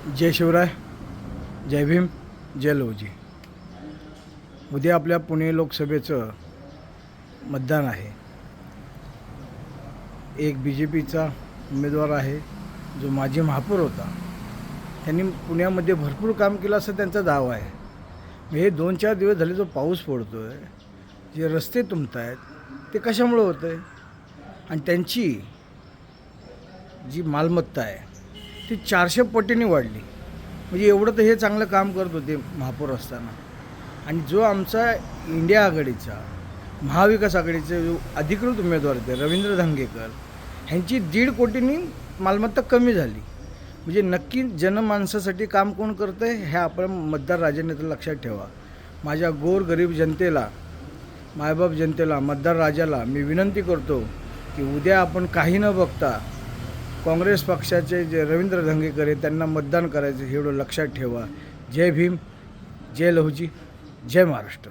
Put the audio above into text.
जय शिवराय, जय भीम, जय लवजी. उद्या आपल्या पुणे लोकसभेचं मतदान आहे. एक BJPचा उमेदवार आहे जो माजी महापौर होता. त्यांनी पुण्यामध्ये भरपूर काम केलं असं त्यांचा दावा आहे. हे 2-4 दिवस झाले जो पाऊस पडतो आहे, जे रस्ते तुंबत आहेत, ते कशामुळे होतं आहे? आणि त्यांची जी मालमत्ता आहे ती 400 पटीने वाढली. म्हणजे एवढं तर हे चांगलं काम करत होते महापौर असताना. आणि जो आमचा इंडिया आघाडीचा महाविकास आघाडीचे जो अधिकृत उमेदवार होते रवींद्र धंगेकर, ह्यांची 1.5 कोटींनी मालमत्ता कमी झाली. म्हणजे नक्की जनमानसासाठी काम कोण करतं आहे हे आपण मतदार राजाने तर लक्षात ठेवा. माझ्या गोरगरीब जनतेला, मायबाप जनतेला, मतदार राजाला मी विनंती करतो की उद्या आपण काही न बघता काँग्रेस पक्षाचे जे रवींद्र धंगेकर आहे त्यांना मतदान करायचं, एवढं लक्षात ठेवा. जय भीम, जय लहुजी, जय महाराष्ट्र.